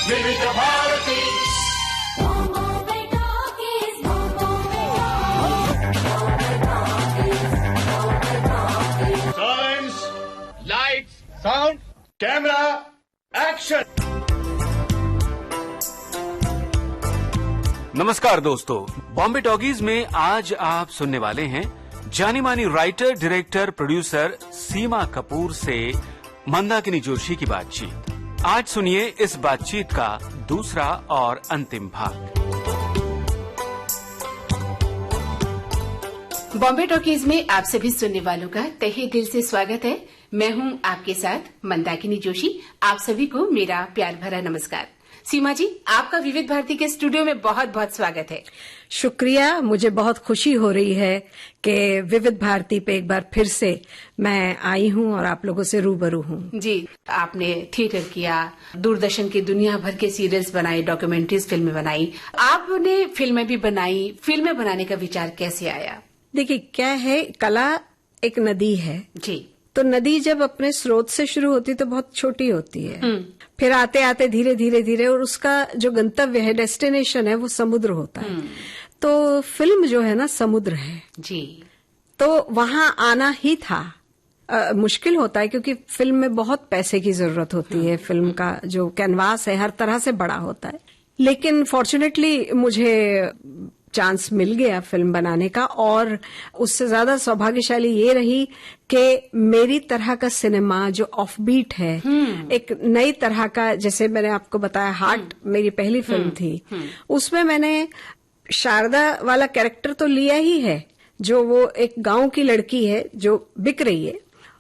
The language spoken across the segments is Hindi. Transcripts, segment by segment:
विविध Bharati. Science, lights, sound, camera, action. नमस्कार दोस्तों, बॉम्बे टॉकीज में आज आप सुनने वाले हैं जानी मानी राइटर, डायरेक्टर, प्रोड्यूसर सीमा कपूर से मंदाकिनी जोशी की बातचीत। आज सुनिए इस बातचीत का दूसरा और अंतिम भाग। बॉम्बे टॉकीज में आप सभी सुनने वालों का तहे दिल से स्वागत है। मैं हूं आपके साथ मंदाकिनी जोशी। आप सभी को मेरा प्यार भरा नमस्कार। सीमा जी, आपका विविध भारती के स्टूडियो में बहुत बहुत स्वागत है। शुक्रिया। मुझे बहुत खुशी हो रही है कि विविध भारती पे एक बार फिर से मैं आई हूं और आप लोगों से रूबरू हूं। जी, आपने थिएटर किया, दूरदर्शन के दुनिया भर के सीरियल्स बनाए, डॉक्यूमेंट्रीज फिल्में बनाई, आपने फिल्में भी बनाई। फिल्में बनाने का विचार कैसे आया? देखिए, क्या है, कला एक नदी है जी। तो नदी जब अपने स्रोत से शुरू होती तो बहुत छोटी होती है, फिर आते आते धीरे धीरे धीरे और उसका जो गंतव्य है, डेस्टिनेशन है, वो समुद्र होता है। तो फिल्म जो है ना, समुद्र है जी। तो वहां आना ही था। मुश्किल होता है क्योंकि फिल्म में बहुत पैसे की जरूरत होती है। फिल्म का जो कैनवास है हर तरह से बड़ा होता है, लेकिन फॉर्चुनेटली मुझे चांस मिल गया फिल्म बनाने का। और उससे ज्यादा सौभाग्यशाली ये रही कि मेरी तरह का सिनेमा जो ऑफ बीट है, एक नई तरह का, जैसे मैंने आपको बताया हार्ट मेरी पहली फिल्म थी, उसमें मैंने शारदा वाला कैरेक्टर तो लिया ही है, जो वो एक गांव की लड़की है जो बिक रही है,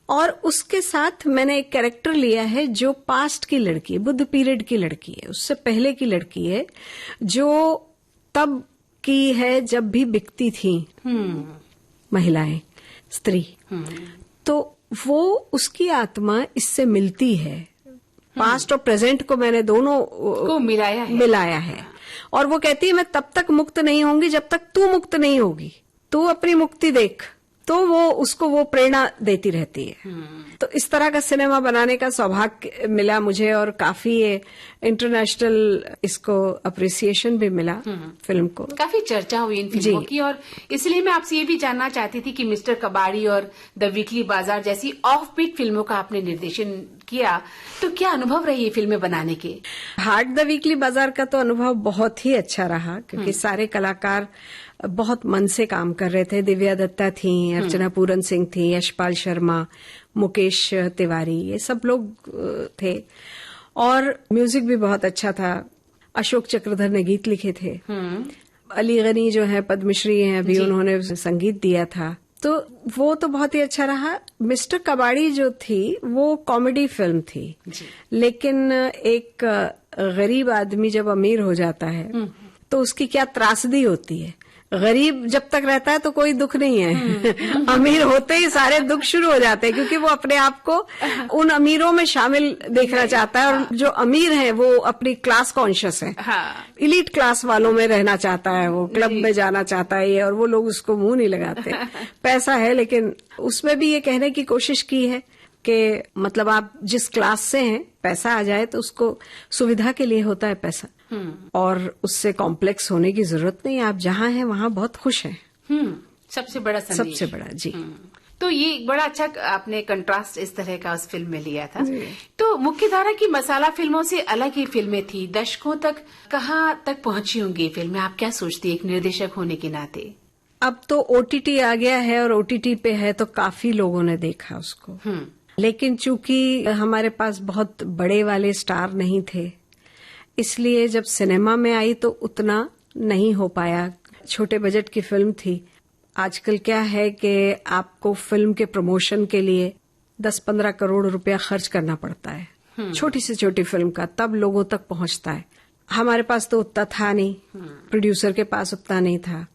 और उसके साथ मैंने एक कैरेक्टर लिया है जो पास्ट की लड़की है, बुद्ध पीरियड की लड़की है, उससे पहले की लड़की है, जो तब की है जब भी बिकती थी महिलाएं, स्त्री। तो वो उसकी आत्मा इससे मिलती है। पास्ट और प्रेजेंट को मैंने दोनों को मिलाया है। और वो कहती है, मैं तब तक मुक्त नहीं होंगी जब तक तू मुक्त नहीं होगी, तू अपनी मुक्ति देख। तो वो उसको वो प्रेरणा देती रहती है। तो इस तरह का सिनेमा बनाने का सौभाग्य मिला मुझे, और काफी इंटरनेशनल इसको अप्रिसिएशन भी मिला फिल्म को। काफी चर्चा हुई इन फिल्मों की, और इसलिए मैं आपसे ये भी जानना चाहती थी कि मिस्टर कबाड़ी और द वीकली बाजार जैसी ऑफ बीट फिल्मों का आपने निर्देशन किया, तो क्या अनुभव रही फिल्में बनाने के? हार्ट द वीकली बाजार का तो अनुभव बहुत ही अच्छा रहा, क्योंकि सारे कलाकार बहुत मन से काम कर रहे थे। दिव्या दत्ता थी, अर्चना पूरन सिंह थी, यशपाल शर्मा, मुकेश तिवारी, ये सब लोग थे। और म्यूजिक भी बहुत अच्छा था। अशोक चक्रधर ने गीत लिखे थे। अली गनी जो है पद्मश्री हैं अभी, उन्होंने संगीत दिया था। तो वो तो बहुत ही अच्छा रहा। मिस्टर कबाड़ी जो थी वो कॉमेडी फिल्म थी, लेकिन एक गरीब आदमी जब अमीर हो जाता है तो उसकी क्या त्रासदी होती है। गरीब जब तक रहता है तो कोई दुख नहीं है, अमीर होते ही सारे दुख शुरू हो जाते हैं, क्योंकि वो अपने आप को उन अमीरों में शामिल देखना चाहता है। और जो अमीर है वो अपनी क्लास कॉन्शियस है, इलीट क्लास वालों में रहना चाहता है, वो क्लब में जाना चाहता है, और वो लोग उसको मुंह नहीं लगाते। पैसा है, लेकिन उसमें भी ये कहने की कोशिश की है कि मतलब आप जिस क्लास से हैं, पैसा आ जाए तो उसको सुविधा के लिए होता है पैसा, और उससे कॉम्प्लेक्स होने की जरूरत नहीं। आप जहाँ हैं वहाँ बहुत खुश हैं। सबसे बड़ा संदेश। सबसे बड़ा, जी। तो ये बड़ा अच्छा आपने कंट्रास्ट इस तरह का उस फिल्म में लिया था। तो मुख्य धारा की मसाला फिल्मों से अलग ही फिल्में थी, दशकों तक कहाँ तक पहुंची होंगी फिल्में? आप क्या सोचती है एक निर्देशक होने के नाते? अब तो ओटीटी आ गया है, और ओटीटी पे है तो काफी लोगों ने देखा उसको। लेकिन चूंकि हमारे पास बहुत बड़े वाले स्टार नहीं थे, इसलिए जब सिनेमा में आई तो उतना नहीं हो पाया। छोटे बजट की फिल्म थी। आजकल क्या है कि आपको फिल्म के प्रमोशन के लिए 10-15 करोड़ रुपया खर्च करना पड़ता है, छोटी से छोटी फिल्म का, तब लोगों तक पहुंचता है। हमारे पास तो उतना था नहीं, प्रोड्यूसर के पास उतना नहीं था।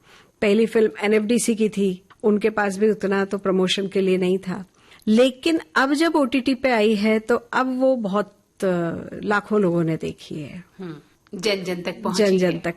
पहली फिल्म एनएफडीसी की थी, उनके पास भी उतना तो प्रमोशन के लिए नहीं था। लेकिन अब जब ओटीटी पे आई है तो अब वो बहुत लाखों लोगों ने देखी है, जन जन तक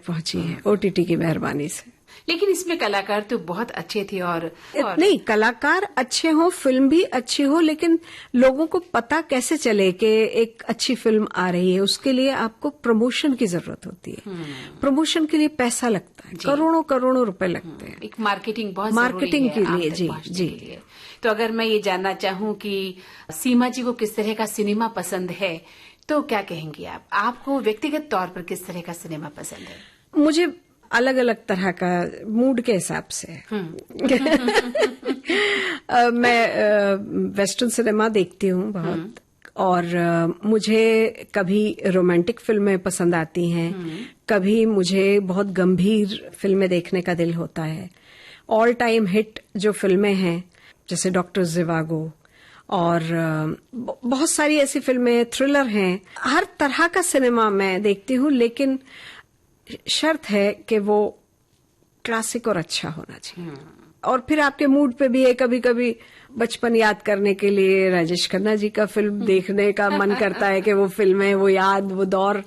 पहुंची है ओटीटी की मेहरबानी से। लेकिन इसमें कलाकार तो बहुत अच्छे थे और नहीं, कलाकार अच्छे हो, फिल्म भी अच्छी हो, लेकिन लोगों को पता कैसे चले कि एक अच्छी फिल्म आ रही है, उसके लिए आपको प्रमोशन की जरूरत होती है। प्रमोशन के लिए पैसा लगता है, करोड़ों करोड़ों रुपए लगते हैं। एक मार्केटिंग बहुत मार्केटिंग जरूरी है के लिए, आप तक जी पहुंचने जी। के लिए। तो अगर मैं ये जानना चाहूँ कि सीमा जी को किस तरह का सिनेमा पसंद है, तो क्या कहेंगी आप? आपको व्यक्तिगत तौर पर किस तरह का सिनेमा पसंद है? मुझे अलग अलग तरह का, मूड के हिसाब से। मैं वेस्टर्न सिनेमा देखती हूँ बहुत, और मुझे कभी रोमांटिक फिल्में पसंद आती हैं, कभी मुझे बहुत गंभीर फिल्में देखने का दिल होता है। ऑल टाइम हिट जो फिल्में हैं जैसे डॉक्टर जिवागो और बहुत सारी ऐसी फिल्में, थ्रिलर हैं, हर तरह का सिनेमा मैं देखती हूँ, लेकिन शर्त है कि वो क्लासिक और अच्छा होना चाहिए। और फिर आपके मूड पे भी है, कभी कभी बचपन याद करने के लिए राजेश खन्ना जी का फिल्म देखने का मन करता है कि वो फिल्में, वो याद, वो दौर,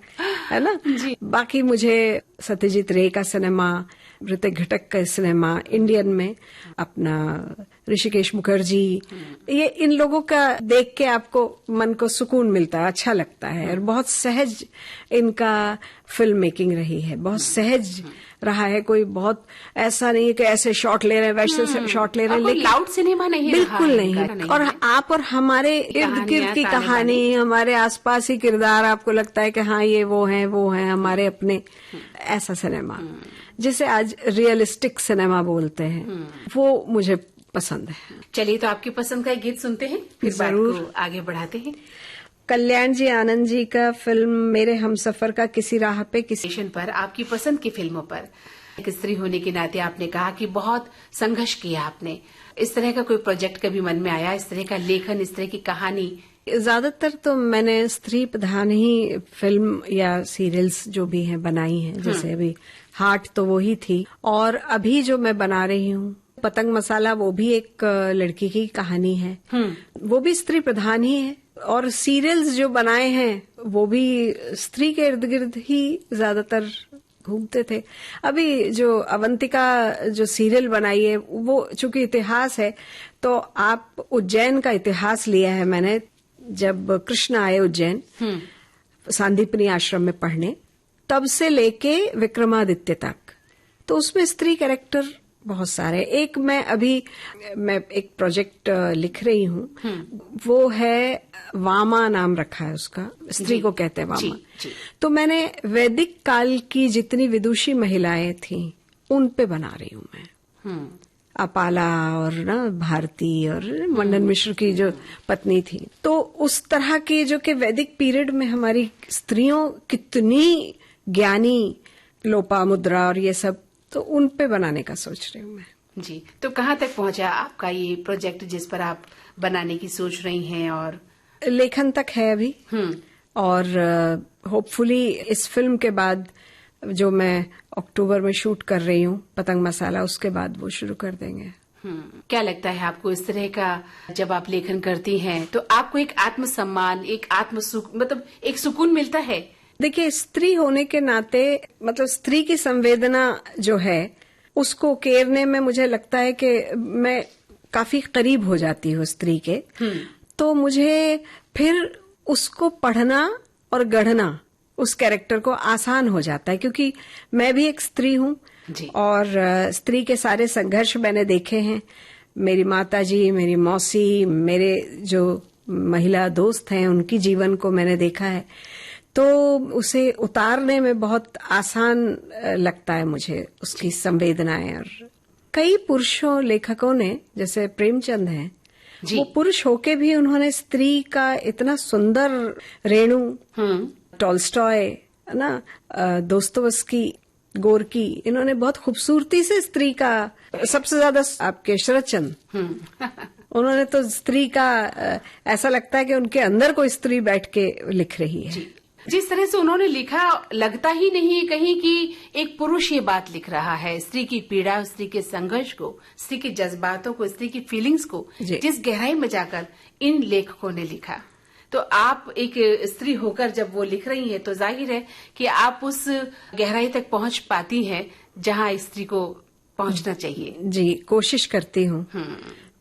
है ना। बाकी मुझे सत्यजीत रे का सिनेमा, ऋतिक घटक का सिनेमा, इंडियन में अपना ऋषिकेश मुखर्जी, ये इन लोगों का देख के आपको मन को सुकून मिलता है, अच्छा लगता है। और बहुत सहज इनका फिल्म मेकिंग रही है, बहुत सहज रहा है। कोई बहुत ऐसा नहीं है कि ऐसे शॉट ले रहे हैं, वैसे शॉट ले रहे हैं, लेकिन लाउड सिनेमा नहीं, बिल्कुल नहीं। और आप और हमारे इर्द गिर्द की कहानी, हमारे आसपास ही किरदार, आपको लगता है कि हाँ ये वो हैं हमारे अपने, ऐसा सिनेमा जिसे आज रियलिस्टिक सिनेमा बोलते हैं, वो मुझे पसंद है। चलिए, तो आपकी पसंद का एक गीत सुनते हैं, फिर बात को आगे बढ़ाते हैं। कल्याण जी आनंद जी का फिल्म मेरे हमसफर का किसी राह पे किसी स्टेशन पर आपकी पसंद की फिल्मों पर, एक स्त्री होने के नाते आपने कहा कि बहुत संघर्ष किया आपने। इस तरह का कोई प्रोजेक्ट कभी मन में आया, इस तरह का लेखन, इस तरह की कहानी? ज्यादातर तो मैंने स्त्री प्रधान ही फिल्म या सीरियल्स जो भी हैं बनाई हैं, जैसे अभी हार्ट तो वो ही थी, और अभी जो मैं बना रही हूँ पतंग मसाला, वो भी एक लड़की की कहानी है, वो भी स्त्री प्रधान ही है। और सीरियल्स जो बनाए हैं वो भी स्त्री के इर्द गिर्द ही ज्यादातर घूमते थे। अभी जो अवंतिका जो सीरियल बनाई है, वो चूंकि इतिहास है, तो आप उज्जैन का इतिहास लिया है मैंने। जब कृष्ण आए उज्जैन सांदीपनी आश्रम में पढ़ने, तब से लेके विक्रमादित्य तक, तो उसमें स्त्री कैरेक्टर बहुत सारे। एक मैं एक प्रोजेक्ट लिख रही हूँ, वो है वामा, नाम रखा है उसका, स्त्री को कहते हैं वामा। तो मैंने वैदिक काल की जितनी विदुषी महिलाएं थीं उन पे बना रही हूँ मैं। अपाला और ना भारती और मंडन मिश्र की जो पत्नी थी, तो उस तरह की जो कि वैदिक पीरियड में हमारी स्त्रियों कितनी ज्ञानी, लोपामुद्रा और ये सब, तो उन पे बनाने का सोच रही हूँ मैं। जी, तो कहाँ तक पहुंचा आपका ये प्रोजेक्ट जिस पर आप बनाने की सोच रही हैं? और लेखन तक है अभी, और होपफुली इस फिल्म के बाद जो मैं अक्टूबर में शूट कर रही हूँ पतंग मसाला, उसके बाद वो शुरू कर देंगे। क्या लगता है आपको, इस तरह का जब आप लेखन करती हैं तो आपको एक आत्मसम्मान, एक मतलब एक सुकून मिलता है? देखिए, स्त्री होने के नाते, मतलब स्त्री की संवेदना जो है उसको केरने में मुझे लगता है कि मैं काफी करीब हो जाती हूँ स्त्री के। तो मुझे फिर उसको पढ़ना और गढ़ना, उस कैरेक्टर को आसान हो जाता है, क्योंकि मैं भी एक स्त्री हूँ और स्त्री के सारे संघर्ष मैंने देखे हैं। मेरी माताजी, मेरी मौसी, मेरे जो महिला दोस्त हैं, उनकी जीवन को मैंने देखा है, तो उसे उतारने में बहुत आसान लगता है मुझे, उसकी संवेदनाएं। और कई पुरुषों लेखकों ने, जैसे प्रेमचंद हैं, वो पुरुष होके भी उन्होंने स्त्री का इतना सुंदर रेणु, टॉल्स्टॉय, ना, दोस्तोवस्की, गोरकी, इन्होंने बहुत खूबसूरती से स्त्री का, सबसे ज्यादा आपके शरदचंद, उन्होंने तो स्त्री का ऐसा लगता है कि उनके अंदर कोई स्त्री बैठ के लिख रही है। जिस तरह से उन्होंने लिखा, लगता ही नहीं है कहीं कि एक पुरुष ये बात लिख रहा है। स्त्री की पीड़ा, स्त्री के संघर्ष को, स्त्री के जज्बातों को, स्त्री की फीलिंग्स को जिस गहराई में जाकर इन लेखकों ने लिखा, तो आप एक स्त्री होकर जब वो लिख रही हैं, तो जाहिर है कि आप उस गहराई तक पहुंच पाती हैं जहां स्त्री को पहुंचना चाहिए। जी, कोशिश करती हूँ।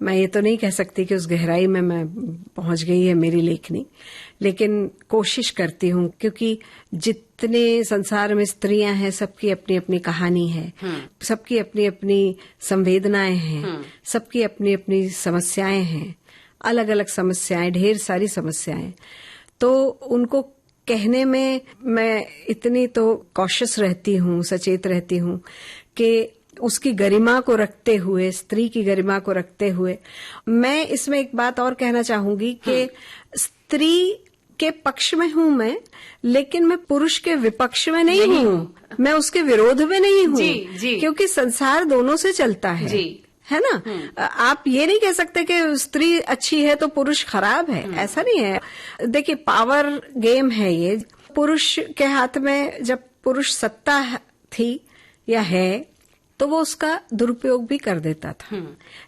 मैं ये तो नहीं कह सकती कि उस गहराई में मैं पहुंच गई है मेरी लेखनी, लेकिन कोशिश करती हूँ, क्योंकि जितने संसार में स्त्रियां हैं सबकी अपनी अपनी कहानी है, सबकी अपनी अपनी संवेदनाएं हैं, सबकी अपनी अपनी समस्याएं हैं, अलग अलग समस्याएं, ढेर सारी समस्याएं। तो उनको कहने में मैं इतनी तो कॉशियस रहती हूँ, सचेत रहती हूँ कि उसकी गरिमा को रखते हुए, स्त्री की गरिमा को रखते हुए, मैं इसमें एक बात और कहना चाहूंगी कि स्त्री के पक्ष में हूं मैं, लेकिन मैं पुरुष के विपक्ष में नहीं हूँ, मैं उसके विरोध में नहीं हूँ। जी। क्योंकि संसार दोनों से चलता है। जी। है ना? आप ये नहीं कह सकते कि स्त्री अच्छी है तो पुरुष खराब है, ऐसा नहीं है। देखिए, पावर गेम है ये। पुरुष के हाथ में जब पुरुष सत्ता थी या है तो वो उसका दुरुपयोग भी कर देता था।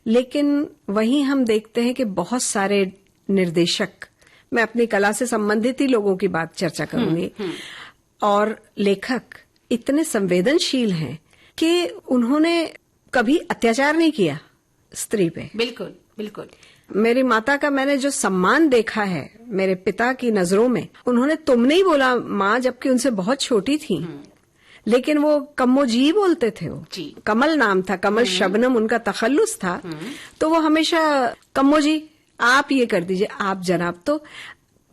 लेकिन वहीं हम देखते हैं कि बहुत सारे निर्देशक, मैं अपनी कला से संबंधित ही लोगों की बात चर्चा करूंगी, और लेखक इतने संवेदनशील हैं कि उन्होंने कभी अत्याचार नहीं किया स्त्री पे। बिल्कुल बिल्कुल। मेरी माता का मैंने जो सम्मान देखा है मेरे पिता की नजरों में, उन्होंने तुम नहीं बोला माँ, जबकि उनसे बहुत छोटी थी, लेकिन वो कम्मो जी बोलते थे। वो जी। कमल नाम था, कमल शबनम उनका तखल्लुस था, तो वो हमेशा कम्मो जी, आप ये कर दीजिए, आप जनाब। तो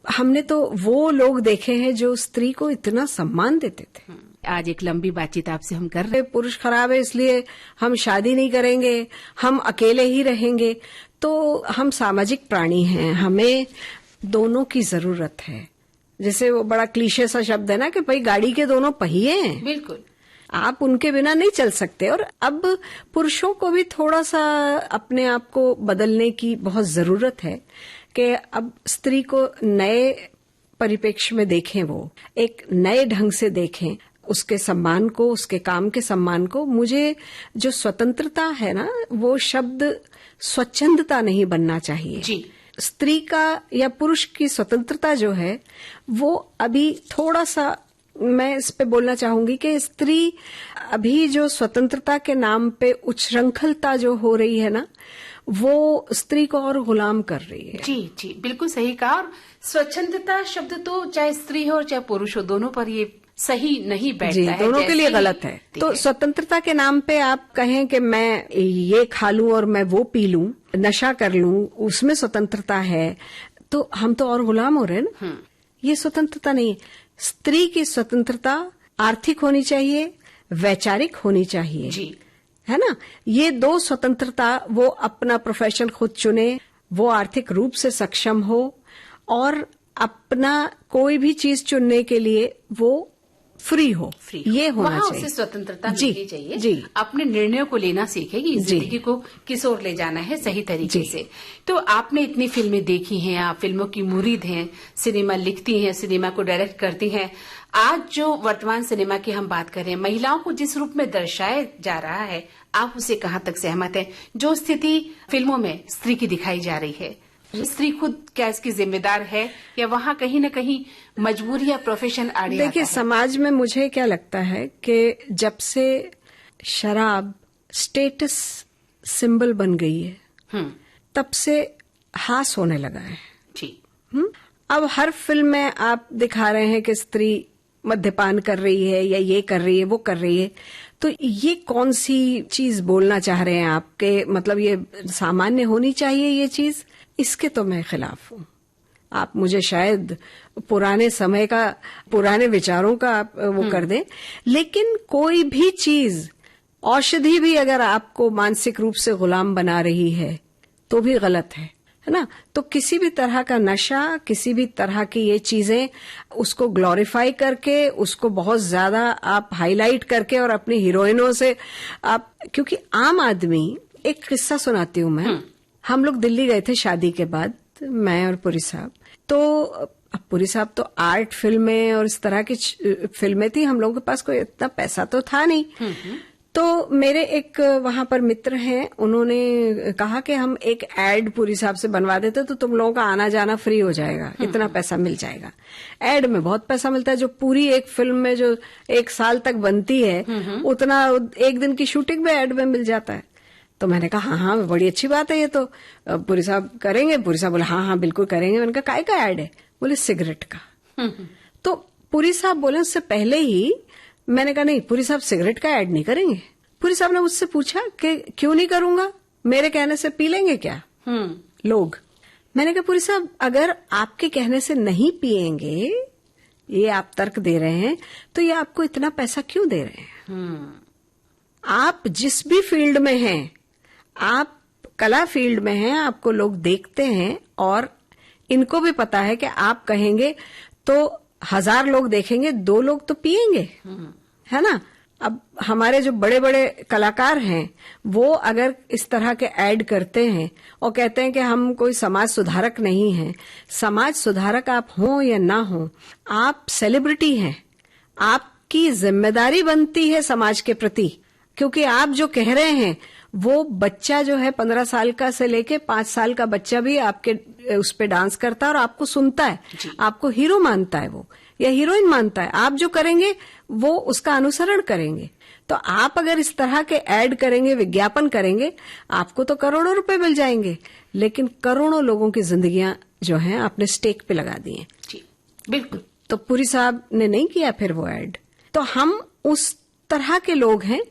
हमने तो वो लोग देखे हैं जो स्त्री को इतना सम्मान देते थे। आज एक लंबी बातचीत आपसे हम कर रहे हैं। पुरुष खराब है इसलिए हम शादी नहीं करेंगे, हम अकेले ही रहेंगे, तो हम सामाजिक प्राणी हैं, हमें दोनों की जरूरत है। जैसे वो बड़ा क्लीशे सा शब्द है ना कि भाई गाड़ी के दोनों पहिए हैं, बिल्कुल, आप उनके बिना नहीं चल सकते। और अब पुरुषों को भी थोड़ा सा अपने आप को बदलने की बहुत जरूरत है कि अब स्त्री को नए परिप्रेक्ष्य में देखें, वो एक नए ढंग से देखें, उसके सम्मान को, उसके काम के सम्मान को। मुझे जो स्वतंत्रता है ना, वो शब्द स्वच्छंदता नहीं बनना चाहिए। जी। स्त्री का या पुरुष की स्वतंत्रता जो है वो अभी थोड़ा सा, मैं इस पे बोलना चाहूंगी कि स्त्री अभी जो स्वतंत्रता के नाम पे उच्छृंखलता जो हो रही है ना, वो स्त्री को और गुलाम कर रही है। जी जी, बिल्कुल सही कहा। और स्वच्छंदता शब्द तो चाहे स्त्री हो चाहे पुरुष हो, दोनों पर ये सही नहीं बैठता है, दोनों के लिए गलत है। तो स्वतंत्रता के नाम पे आप कहें कि मैं ये खा लूं और मैं वो पी लूं, नशा कर लूं, उसमें स्वतंत्रता है, तो हम तो और गुलाम हो रहे हैं ना। ये स्वतंत्रता नहीं है। स्त्री की स्वतंत्रता आर्थिक होनी चाहिए, वैचारिक होनी चाहिए। जी। है ना? ये दो स्वतंत्रता, वो अपना प्रोफेशन खुद चुने, वो आर्थिक रूप से सक्षम हो, और अपना कोई भी चीज चुनने के लिए वो फ्री हो, ये होना वहाँ चाहिए। उसे स्वतंत्रता जी, मिलनी चाहिए। जी। अपने निर्णयों को लेना सीखे कि जिंदगी को किस ओर ले जाना है सही तरीके से। तो आपने इतनी फिल्में देखी हैं, आप फिल्मों की मुरीद हैं, सिनेमा लिखती हैं, सिनेमा को डायरेक्ट करती हैं। आज जो वर्तमान सिनेमा की हम बात कर रहे हैं, महिलाओं को जिस रूप में दर्शाया जा रहा है, आप उसे कहाँ तक सहमत हैं? जो स्थिति फिल्मों में स्त्री की दिखाई जा रही है, स्त्री खुद क्या इसकी जिम्मेदार है या वहाँ कहीं न कहीं मजबूरी या प्रोफेशन आड़े आता है? देखिए, समाज में मुझे क्या लगता है कि जब से शराब स्टेटस सिंबल बन गई है, तब से हास होने लगा है। जी। अब हर फिल्म में आप दिखा रहे हैं कि स्त्री मद्यपान कर रही है या ये कर रही है, वो कर रही है। तो ये कौन सी चीज बोलना चाह रहे हैं आप? के मतलब ये सामान्य होनी चाहिए ये चीज? इसके तो मैं खिलाफ हूँ। आप मुझे शायद पुराने समय का, पुराने विचारों का आप वो कर दें, लेकिन कोई भी चीज, औषधि भी अगर आपको मानसिक रूप से गुलाम बना रही है तो भी गलत है ना? तो किसी भी तरह का नशा, किसी भी तरह की ये चीजें, उसको ग्लोरीफाई करके, उसको बहुत ज्यादा आप हाईलाइट करके और अपनी हीरोइनों से आप, क्योंकि आम आदमी, एक किस्सा सुनाती हूँ मैं। हम लोग दिल्ली गए थे शादी के बाद, मैं और पुरी साहब। तो अब पुरी साहब तो आर्ट फिल्में और इस तरह की फिल्में थी, हम लोगों के पास कोई इतना पैसा तो था नहीं। तो मेरे एक वहां पर मित्र हैं, उन्होंने कहा कि हम एक एड पूरी साहब से बनवा देते तो तुम लोगों का आना जाना फ्री हो जाएगा, इतना पैसा मिल जाएगा। एड में बहुत पैसा मिलता है, जो पूरी एक फिल्म में जो 1 साल तक बनती है उतना 1 दिन की शूटिंग में एड में मिल जाता है। तो मैंने कहा हाँ हाँ बड़ी अच्छी बात है, ये तो पुरी साहब करेंगे। पुरी साहब बोले हाँ हाँ बिल्कुल करेंगे। मैंने कहा काय का एड है? बोले सिगरेट का। तो पुरी साहब बोले उससे पहले ही मैंने कहा नहीं पुरी साहब सिगरेट का ऐड नहीं करेंगे। पुरी साहब ने मुझसे पूछा कि क्यों नहीं करूंगा, मेरे कहने से पी लेंगे क्या लोग? मैंने कहा पुरी साहब अगर आपके कहने से नहीं पिएंगे, ये आप तर्क दे रहे हैं, तो ये आपको इतना पैसा क्यों दे रहे हैं? आप जिस भी फील्ड में हैं, आप कला फील्ड में हैं, आपको लोग देखते हैं और इनको भी पता है कि आप कहेंगे तो 1000 लोग देखेंगे, 2 लोग तो पिएंगे, है ना। अब हमारे जो बड़े बड़े कलाकार हैं वो अगर इस तरह के ऐड करते हैं और कहते हैं कि हम कोई समाज सुधारक नहीं हैं, समाज सुधारक आप हो या ना हो, आप सेलिब्रिटी हैं, आपकी जिम्मेदारी बनती है समाज के प्रति, क्योंकि आप जो कह रहे हैं वो बच्चा जो है 15 साल का से लेके 5 साल का बच्चा भी आपके उस पे डांस करता है और आपको सुनता है, आपको हीरो मानता है वो या हीरोइन मानता है। आप जो करेंगे वो उसका अनुसरण करेंगे। तो आप अगर इस तरह के ऐड करेंगे, विज्ञापन करेंगे, आपको तो करोड़ों रुपए मिल जाएंगे, लेकिन करोड़ों लोगों की जिंदगियां जो हैं आपने स्टेक पे लगा दी हैं। जी बिल्कुल। तो पुरी साहब ने नहीं किया फिर वो ऐड। तो हम उस तरह के लोग हैं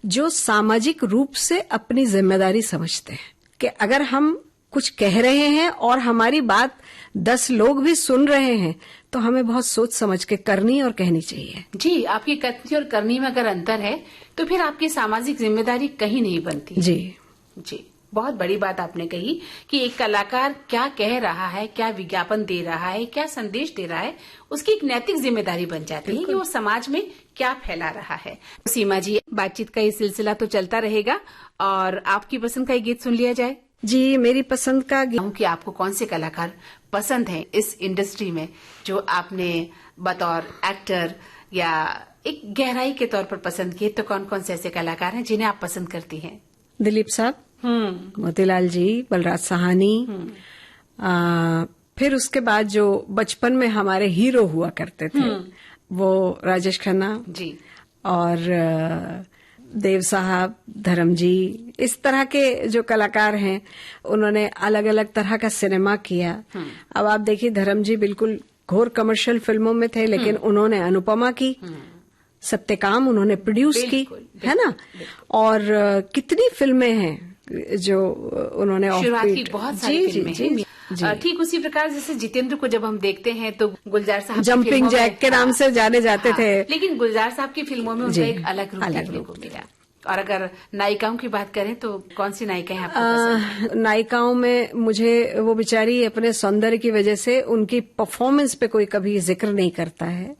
जो सामाजिक रूप से अपनी जिम्मेदारी समझते हैं कि अगर हम कुछ कह रहे हैं और हमारी बात 10 लोग भी सुन रहे हैं तो हमें बहुत सोच समझ के करनी और कहनी चाहिए। जी, आपकी कथनी और करनी में अगर अंतर है तो फिर आपकी सामाजिक जिम्मेदारी कहीं नहीं बनती। जी जी, बहुत बड़ी बात आपने कही कि एक कलाकार क्या कह रहा है, क्या विज्ञापन दे रहा है, क्या संदेश दे रहा है, उसकी एक नैतिक जिम्मेदारी बन जाती है कि वो समाज में क्या फैला रहा है। सीमा जी, बातचीत का ये सिलसिला तो चलता रहेगा और आपकी पसंद का एक गीत सुन लिया जाए। जी, मेरी पसंद का गीत कि आपको कौन से कलाकार पसंद हैं इस इंडस्ट्री में जो आपने बतौर एक्टर या एक गहराई के तौर पर पसंद किए, तो कौन कौन से ऐसे कलाकार हैं जिन्हें आप पसंद करती हैं? दिलीप साहब, मोतीलाल जी, बलराज साहनी, फिर उसके बाद जो बचपन में हमारे हीरो हुआ करते थे वो राजेश खन्ना जी, और देव साहब, धर्म जी, इस तरह के जो कलाकार हैं उन्होंने अलग अलग तरह का सिनेमा किया। अब आप देखिए धर्म जी बिल्कुल घोर कमर्शियल फिल्मों में थे, लेकिन उन्होंने अनुपमा की, सत्यकाम उन्होंने प्रोड्यूस की, है ना। और कितनी फिल्में हैं जो उन्होंने शुरुआत की, बहुत सारी फिल्में हैं। जी। ठीक उसी प्रकार जैसे जितेंद्र को जब हम देखते हैं तो गुलजार साहब जंपिंग जैक के नाम से जाने जाते थे, लेकिन गुलजार साहब की फिल्मों में उनका एक अलग रूप देखने को मिला। और अगर नायिकाओं की बात करें तो कौन सी नायिकाएं आपको पसंद हैं? नायिकाओं में मुझे वो बेचारी अपने सौंदर्य की वजह से उनकी परफॉर्मेंस पे कोई कभी जिक्र नहीं करता है,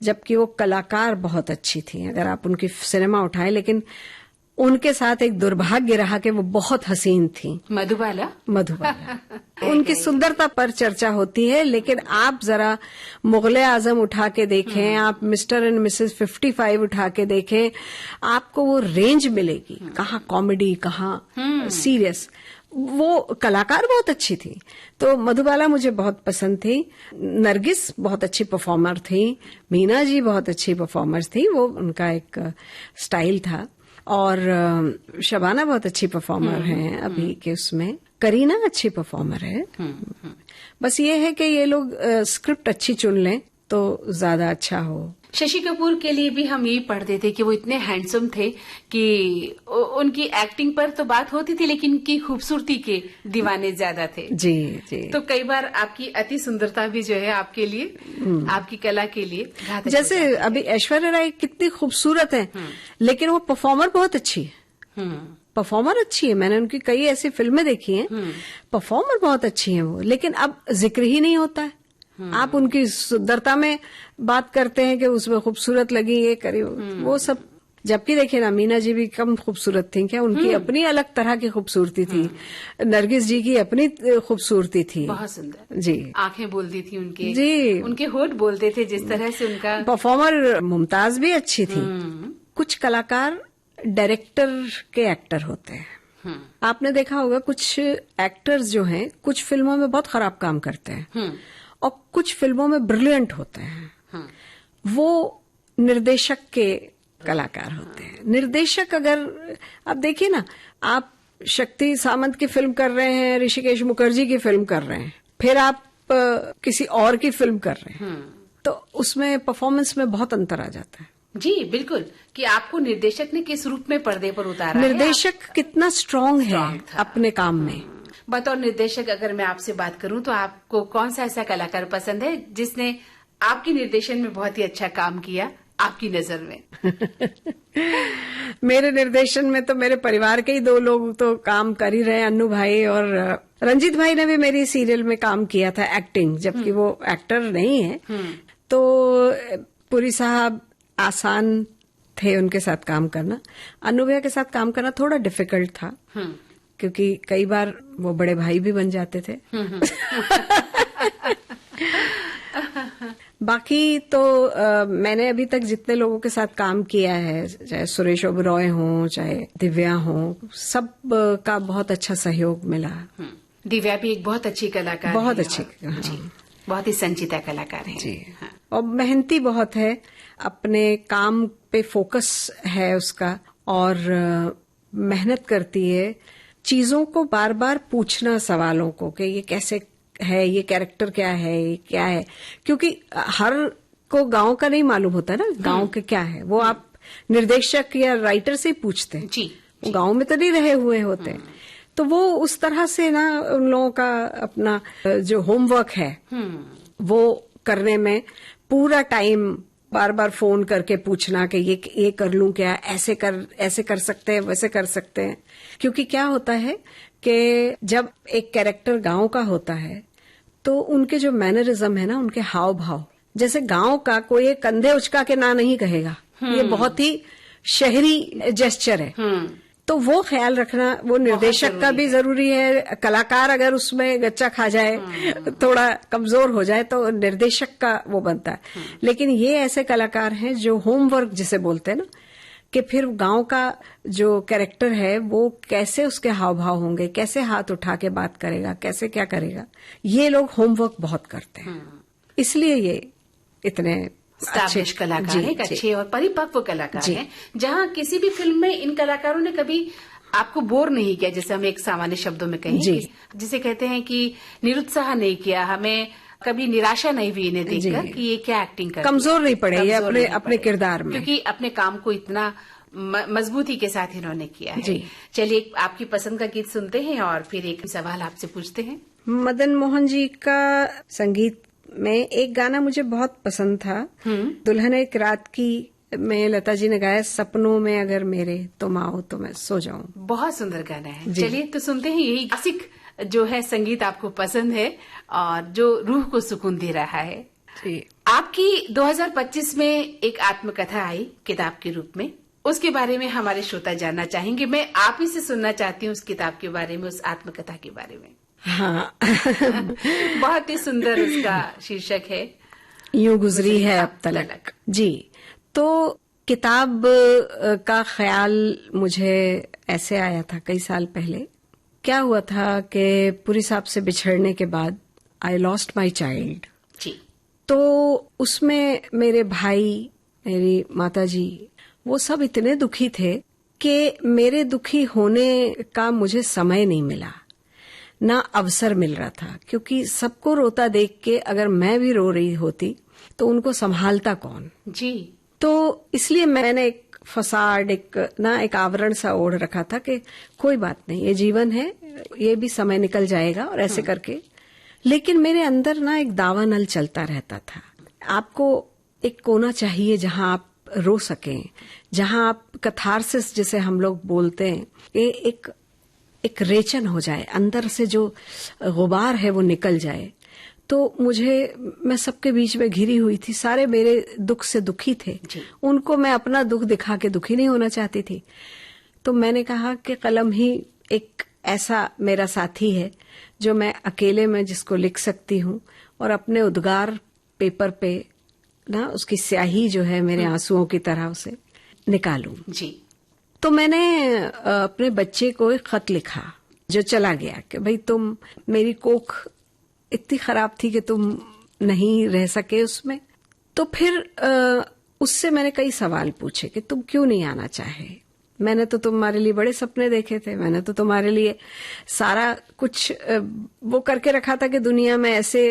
जबकि वो कलाकार बहुत अच्छी थी। अगर आप उनकी सिनेमा उठाएं, लेकिन उनके साथ एक दुर्भाग्य रहा कि वो बहुत हसीन थी। मधुबाला उनकी सुंदरता पर चर्चा होती है, लेकिन आप जरा मुगले आजम उठा के देखें, आप मिस्टर एंड मिसेस 55 उठा के देखें, आपको वो रेंज मिलेगी, कहाँ कॉमेडी, कहाँ सीरियस। वो कलाकार बहुत अच्छी थी। तो मधुबाला मुझे बहुत पसंद थी। नरगिस बहुत अच्छी परफॉर्मर थी। मीना जी बहुत अच्छी परफॉर्मर थी, वो उनका एक स्टाइल था। और शबाना बहुत अच्छी परफॉर्मर हैं अभी के उसमें। करीना अच्छी परफॉर्मर है। बस ये है कि ये लोग स्क्रिप्ट अच्छी चुन लें तो ज्यादा अच्छा हो। शशि कपूर के लिए भी हम यही पढ़ते थे कि वो इतने हैंडसम थे कि उनकी एक्टिंग पर तो बात होती थी, लेकिन उनकी खूबसूरती के दीवाने ज्यादा थे। जी जी। तो कई बार आपकी अति सुंदरता भी जो है आपके लिए, आपकी कला के लिए घातक। जैसे अभी ऐश्वर्या राय कितनी खूबसूरत है, लेकिन वो परफॉर्मर बहुत अच्छी है। परफॉर्मर अच्छी है, मैंने उनकी कई ऐसी फिल्में देखी हैं, परफॉर्मर बहुत अच्छी है वो, लेकिन अब जिक्र ही नहीं होता है। आप उनकी सुंदरता में बात करते हैं कि उसमें खूबसूरत लगी, ये करी, वो सब। जबकि देखिए ना, मीना जी भी कम खूबसूरत थी क्या? उनकी अपनी अलग तरह की खूबसूरती थी। नरगिस जी की अपनी खूबसूरती थी, बहुत सुंदर जी। आंखें बोलती थी उनके, जी, उनके होठ बोलते थे जिस तरह से उनका। परफॉर्मर मुमताज भी अच्छी थी। कुछ कलाकार डायरेक्टर के एक्टर होते हैं। आपने देखा होगा कुछ एक्टर्स जो हैं कुछ फिल्मों में बहुत खराब काम करते हैं और कुछ फिल्मों में ब्रिलियंट होते हैं। वो निर्देशक के कलाकार होते हैं। निर्देशक, अगर आप देखिए ना, आप शक्ति सामंत की फिल्म कर रहे हैं, ऋषिकेश मुखर्जी की फिल्म कर रहे हैं, फिर आप किसी और की फिल्म कर रहे हैं, तो उसमें परफॉर्मेंस में बहुत अंतर आ जाता है। जी बिल्कुल, कि आपको निर्देशक ने किस रूप में पर्दे पर उतारा है, निर्देशक कितना स्ट्रांग है अपने काम में। बतौर निर्देशक अगर मैं आपसे बात करूं तो आपको कौन सा ऐसा कलाकार पसंद है जिसने आपके निर्देशन में बहुत ही अच्छा काम किया आपकी नजर में? मेरे निर्देशन में तो मेरे परिवार के ही 2 लोग तो काम कर ही रहे हैं, अन्नू भाई और रंजीत भाई ने भी मेरी सीरियल में काम किया था एक्टिंग, जबकि वो एक्टर नहीं है। तो पुरी साहब आसान थे उनके साथ काम करना। अन्नू भैया के साथ काम करना थोड़ा डिफिकल्ट था क्योंकि कई बार वो बड़े भाई भी बन जाते थे। बाकी तो मैंने अभी तक जितने लोगों के साथ काम किया है, चाहे सुरेश ओबरॉय हो, चाहे दिव्या हो, सब का बहुत अच्छा सहयोग मिला। दिव्या भी एक बहुत अच्छी कलाकार बहुत है अच्छी, और, जी, बहुत ही संजीदा कलाकार है जी। और मेहनती बहुत है, अपने काम पे फोकस है उसका और मेहनत करती है। चीजों को बार बार पूछना, सवालों को कि ये कैसे है, ये कैरेक्टर क्या है, ये क्या है, क्योंकि हर को गांव का नहीं मालूम होता ना, गांव के क्या है वो आप निर्देशक या राइटर से ही पूछते हैं। जी, वो गांव में तो नहीं रहे हुए होते, तो वो उस तरह से ना उन लोगों का अपना जो होमवर्क है वो करने में पूरा टाइम बार बार फोन करके पूछना कि ये कर लूं क्या, ऐसे कर सकते हैं, वैसे कर सकते हैं। क्योंकि क्या होता है कि जब एक कैरेक्टर गांव का होता है तो उनके जो मैनरिज्म है ना, उनके हाव भाव, जैसे गांव का कोई एक कंधे उचका के ना नहीं कहेगा, ये बहुत ही शहरी जेस्चर है। तो वो ख्याल रखना वो निर्देशक का भी जरूरी है। कलाकार अगर उसमें गच्चा खा जाए, थोड़ा कमजोर हो जाए, तो निर्देशक का वो बनता है। लेकिन ये ऐसे कलाकार हैं जो होमवर्क जिसे बोलते हैं ना, कि फिर गांव का जो कैरेक्टर है वो कैसे उसके हाव भाव होंगे, कैसे हाथ उठा के बात करेगा, कैसे क्या करेगा, ये लोग होमवर्क बहुत करते हैं। इसलिए ये इतने स्टाब्लिश कलाकार हैं, अच्छे और परिपक्व कलाकार हैं, जहां किसी भी फिल्म में इन कलाकारों ने कभी आपको बोर नहीं किया। जैसे हम एक सामान्य शब्दों में कहें, जिसे कहते हैं कि निरुत्साह नहीं किया, हमें कभी निराशा नहीं हुई इन्हें देखकर कि ये क्या एक्टिंग कर, कमजोर नहीं पड़े ये अपने किरदार में, क्योंकि अपने काम को इतना मजबूती के साथ इन्होंने किया है। चलिए आपकी पसंद का गीत सुनते हैं और फिर एक सवाल आपसे पूछते हैं। मदन मोहन जी का संगीत में एक गाना मुझे बहुत पसंद था, दुल्हन एक रात की में लता जी ने गाया, सपनों में अगर मेरे तुम आओ तो मैं सो जाऊं। बहुत सुंदर गाना है। चलिए तो सुनते हैं। यही क्लासिक जो है संगीत आपको पसंद है और जो रूह को सुकून दे रहा है। आपकी 2025 में एक आत्मकथा आई किताब के रूप में, उसके बारे में हमारे श्रोता जानना चाहेंगे। मैं आप ही से सुनना चाहती हूँ उस किताब के बारे में, उस आत्मकथा के बारे में। हाँ बहुत ही सुंदर उसका शीर्षक है, यूं गुजरी है अब तलक। जी, तो किताब का ख्याल मुझे ऐसे आया था कई साल पहले। क्या हुआ था कि पुरी साहब से बिछड़ने के बाद आई लॉस्ट माई चाइल्ड जी। तो उसमें मेरे भाई, मेरी माताजी, वो सब इतने दुखी थे कि मेरे दुखी होने का मुझे समय नहीं मिला, ना अवसर मिल रहा था, क्योंकि सबको रोता देख के अगर मैं भी रो रही होती तो उनको संभालता कौन जी। तो इसलिए मैंने एक फसाड, एक आवरण सा ओढ़ रखा था कि कोई बात नहीं, ये जीवन है, ये भी समय निकल जाएगा और ऐसे करके। लेकिन मेरे अंदर ना एक दावानल चलता रहता था। आपको एक कोना चाहिए जहां आप रो सकें, जहां आप कथारसिस जिसे हम लोग बोलते हैं, ये एक रेचन हो जाए, अंदर से जो गुबार है वो निकल जाए। तो मैं सबके बीच में घिरी हुई थी, सारे मेरे दुख से दुखी थे, उनको मैं अपना दुख दिखा के दुखी नहीं होना चाहती थी। तो मैंने कहा कि कलम ही एक ऐसा मेरा साथी है जो मैं अकेले में जिसको लिख सकती हूँ और अपने उद्गार पेपर पे ना उसकी स्याही जो है मेरे आंसुओं की तरह उसे निकालूं। जी। तो मैंने अपने बच्चे को एक खत लिखा जो चला गया कि भाई तुम, मेरी कोख इतनी खराब थी कि तुम नहीं रह सके उसमें। तो फिर उससे मैंने कई सवाल पूछे कि तुम क्यों नहीं आना चाहे, मैंने तो तुम्हारे लिए बड़े सपने देखे थे, मैंने तो तुम्हारे लिए सारा कुछ वो करके रखा था कि दुनिया में ऐसे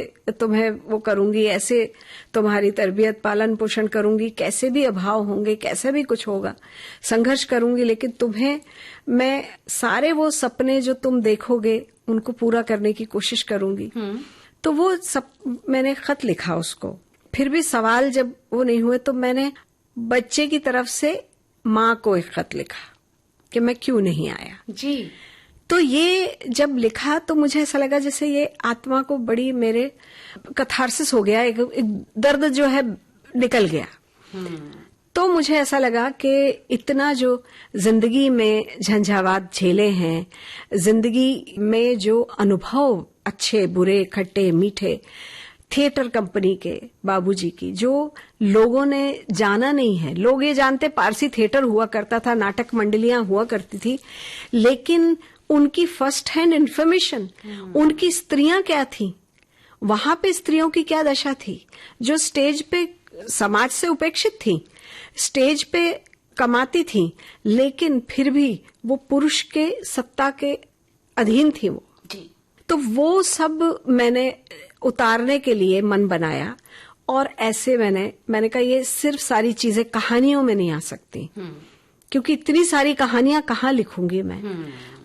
तुम्हें वो करूंगी, ऐसे तुम्हारी तरबियत पालन पोषण करूंगी, कैसे भी अभाव होंगे, कैसे भी कुछ होगा, संघर्ष करूंगी, लेकिन तुम्हें मैं सारे वो सपने जो तुम देखोगे उनको पूरा करने की कोशिश करूंगी। तो वो सब मैंने खत लिखा उसको। फिर भी सवाल जब वो नहीं हुए तो मैंने बच्चे की तरफ से माँ को एक खत लिखा कि मैं क्यों नहीं आया जी। तो ये जब लिखा तो मुझे ऐसा लगा जैसे ये आत्मा को बड़ी मेरे कथारसिस हो गया, एक दर्द जो है निकल गया। तो मुझे ऐसा लगा कि इतना जो जिंदगी में झंझावात झेले हैं, जिंदगी में जो अनुभव अच्छे बुरे खट्टे मीठे थिएटर कंपनी के बाबूजी की जो लोगों ने जाना नहीं है, लोग ये जानते पारसी थिएटर हुआ करता था, नाटक मंडलियां हुआ करती थी, लेकिन उनकी फर्स्ट हैंड इन्फॉर्मेशन, उनकी स्त्रियां क्या थी, वहां पे स्त्रियों की क्या दशा थी, जो स्टेज पे समाज से उपेक्षित थी, स्टेज पे कमाती थी, लेकिन फिर भी वो पुरुष के सत्ता के अधीन थी वो जी। तो वो सब मैंने उतारने के लिए मन बनाया। और ऐसे मैंने कहा ये सिर्फ सारी चीजें कहानियों में नहीं आ सकती, क्योंकि इतनी सारी कहानियां कहाँ लिखूंगी मैं,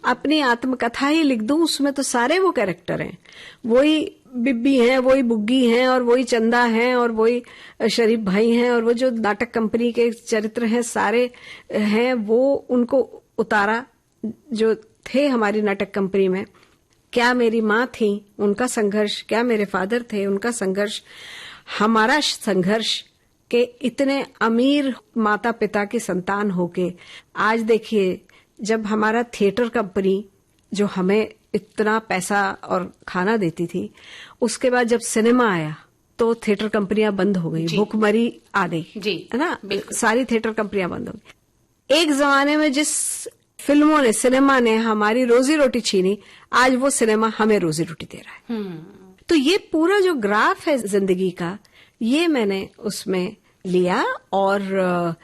अपनी आत्मकथा ही लिख दूं, उसमें तो सारे वो कैरेक्टर हैं, वही बिब्बी हैं, वही बुग्गी हैं, और वही चंदा हैं, और वही शरीफ भाई हैं, और वो जो नाटक कंपनी के चरित्र हैं सारे हैं, वो उनको उतारा जो थे हमारी नाटक कंपनी में। क्या मेरी माँ थी, उनका संघर्ष, क्या मेरे फादर थे, उनका संघर्ष, हमारा संघर्ष के इतने अमीर माता पिता की संतान होके आज देखिए जब हमारा थिएटर कंपनी जो हमें इतना पैसा और खाना देती थी, उसके बाद जब सिनेमा आया तो थिएटर कंपनियां बंद हो गई, भूखमरी आ गई, है ना, सारी थिएटर कंपनियां बंद हो गई। एक जमाने में जिस फिल्मों ने, सिनेमा ने हमारी रोजी रोटी छीनी, आज वो सिनेमा हमें रोजी रोटी दे रहा है। तो ये पूरा जो ग्राफ है जिंदगी का, ये मैंने उसमें लिया, और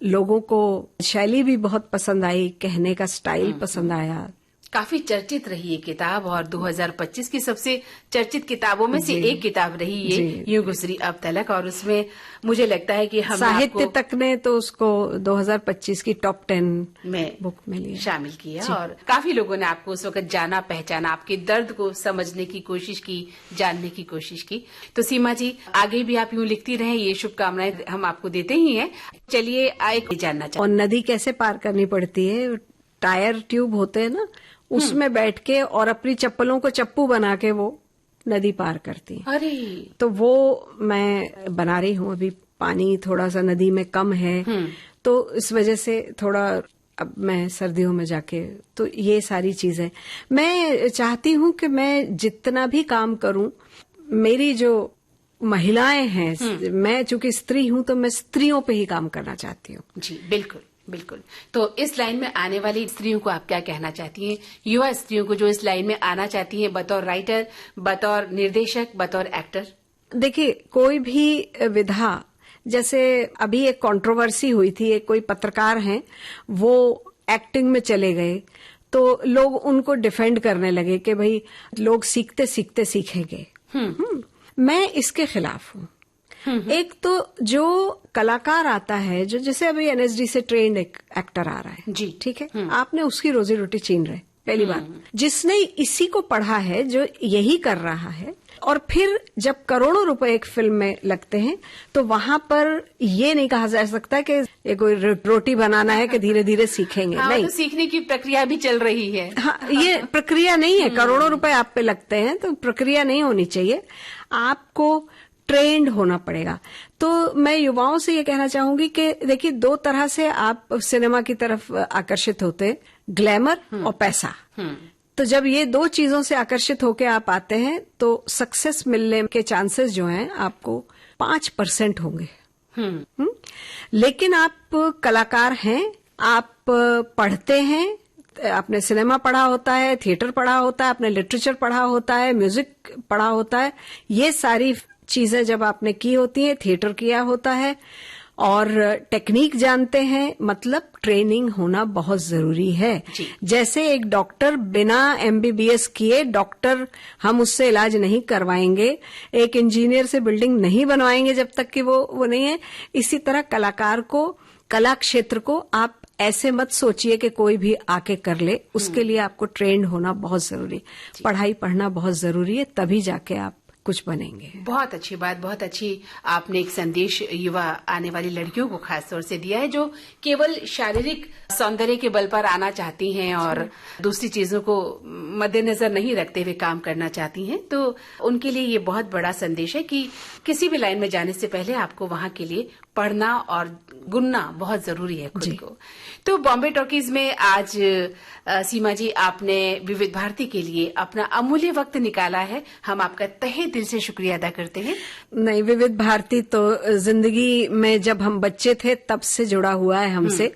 लोगों को शैली भी बहुत पसंद आई, कहने का स्टाइल पसंद आया। काफी चर्चित रही ये किताब, और 2025 की सबसे चर्चित किताबों में से एक किताब रही ये, यूं गुजरी अब तलक। और उसमें मुझे लगता है कि हम साहित्य तक ने तो उसको 2025 की टॉप 10 में बुक में लिया, शामिल किया, और काफी लोगों ने आपको उस वक्त जाना पहचाना, आपके दर्द को समझने की कोशिश की, जानने की कोशिश की। तो सीमा जी, आगे भी आप यूं लिखती रहें, ये शुभकामनाएं हम आपको देते ही हैं। चलिए एक जानना चाहते, और नदी कैसे पार करनी पड़ती है, टायर ट्यूब होते हैं ना, उसमें बैठ के और अपनी चप्पलों को चप्पू बना के वो नदी पार करती है। अरे, तो वो मैं बना रही हूँ। अभी पानी थोड़ा सा नदी में कम है, तो इस वजह से थोड़ा अब मैं सर्दियों में जाके, तो ये सारी चीजें मैं चाहती हूँ कि मैं जितना भी काम करूं, मेरी जो महिलाएं हैं, मैं चूंकि स्त्री हूं तो मैं स्त्रियों पे ही काम करना चाहती हूँ। जी बिल्कुल बिल्कुल। तो इस लाइन में आने वाली स्त्रियों को आप क्या कहना चाहती हैं, युवा स्त्रियों को जो इस लाइन में आना चाहती हैं, बतौर राइटर, बतौर निर्देशक, बतौर एक्टर? देखिए, कोई भी विधा, जैसे अभी एक कंट्रोवर्सी हुई थी, एक कोई पत्रकार हैं, वो एक्टिंग में चले गए, तो लोग उनको डिफेंड करने लगे कि भाई लोग सीखते सीखते सीखेंगे। मैं इसके खिलाफ हूँ। एक तो जो कलाकार आता है, जो जैसे अभी एनएसडी से ट्रेंड एक एक्टर आ रहा है, जी ठीक है, आपने उसकी रोजी रोटी छीन रहे, पहली बात। जिसने इसी को पढ़ा है, जो यही कर रहा है, और फिर जब करोड़ों रुपए एक फिल्म में लगते हैं, तो वहां पर ये नहीं कहा जा सकता कि ये कोई रोटी बनाना है कि धीरे धीरे सीखेंगे। हाँ, नहीं, तो सीखने की प्रक्रिया भी चल रही है। हाँ, ये प्रक्रिया नहीं है। करोड़ों रुपए आप पे लगते हैं तो प्रक्रिया नहीं होनी चाहिए, आपको ट्रेंड होना पड़ेगा। तो मैं युवाओं से ये कहना चाहूंगी कि देखिए, दो तरह से आप सिनेमा की तरफ आकर्षित होते हैं, ग्लैमर और पैसा। तो जब ये दो चीजों से आकर्षित होके आप आते हैं, तो सक्सेस मिलने के चांसेस जो हैं आपको 5% होंगे। लेकिन आप कलाकार हैं आप पढ़ते हैं, आपने सिनेमा पढ़ा होता है, थिएटर पढ़ा होता है, आपने लिटरेचर पढ़ा होता है, म्यूजिक पढ़ा होता है, ये सारी चीजें जब आपने की होती हैं, थिएटर किया होता है और टेक्निक जानते हैं, मतलब ट्रेनिंग होना बहुत जरूरी है। जैसे एक डॉक्टर बिना MBBS किए डॉक्टर हम उससे इलाज नहीं करवाएंगे, एक इंजीनियर से बिल्डिंग नहीं बनवाएंगे जब तक कि वो नहीं है। इसी तरह कलाकार को, कला क्षेत्र को आप ऐसे मत सोचिए कि कोई भी आके कर ले, उसके लिए आपको ट्रेंड होना बहुत जरूरी, पढ़ाई पढ़ना बहुत जरूरी है, तभी जाके आप कुछ बनेंगे। बहुत अच्छी बात, बहुत अच्छी आपने एक संदेश युवा आने वाली लड़कियों को खास तौर से दिया है, जो केवल शारीरिक सौंदर्य के बल पर आना चाहती हैं और दूसरी चीजों को मद्देनजर नहीं रखते हुए काम करना चाहती हैं। तो उनके लिए ये बहुत बड़ा संदेश है कि किसी भी लाइन में जाने से पहले आपको वहां के लिए पढ़ना और गुनना बहुत जरूरी है खुद को। तो बॉम्बे टॉकीज में आज सीमा जी आपने विविध भारती के लिए अपना अमूल्य वक्त निकाला है, हम आपका तहे दिल से शुक्रिया अदा करते हैं। नहीं, विविध भारती तो जिंदगी में जब हम बच्चे थे तब से जुड़ा हुआ है हमसे,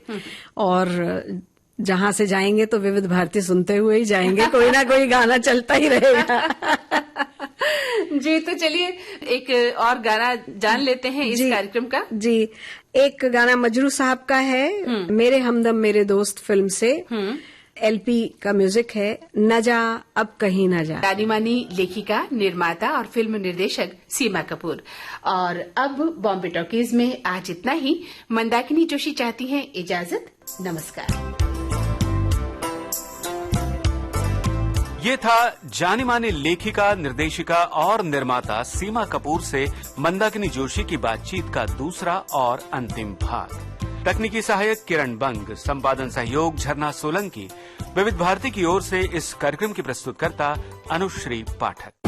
और जहां से जाएंगे तो विविध भारती सुनते हुए ही जाएंगे, कोई ना कोई गाना चलता ही रहेगा। जी, तो चलिए एक और गाना जान लेते हैं इस कार्यक्रम का। जी, एक गाना मजरू साहब का है, मेरे हमदम मेरे दोस्त फिल्म से, LP का म्यूजिक है, न जा अब कहीं न जा। जानी मानी लेखिका, निर्माता और फिल्म निर्देशक सीमा कपूर। और अब बॉम्बे टॉकीज में आज इतना ही। मंदाकिनी जोशी चाहती हैं इजाजत, नमस्कार। ये था जानी मानी लेखिका, निर्देशिका और निर्माता सीमा कपूर से मंदाकिनी जोशी की बातचीत का दूसरा और अंतिम भाग। तकनीकी सहायक किरण बंग, संपादन सहयोग झरना सोलंकी। विविध भारती की ओर से इस कार्यक्रम की प्रस्तुतकर्ता अनुश्री पाठक।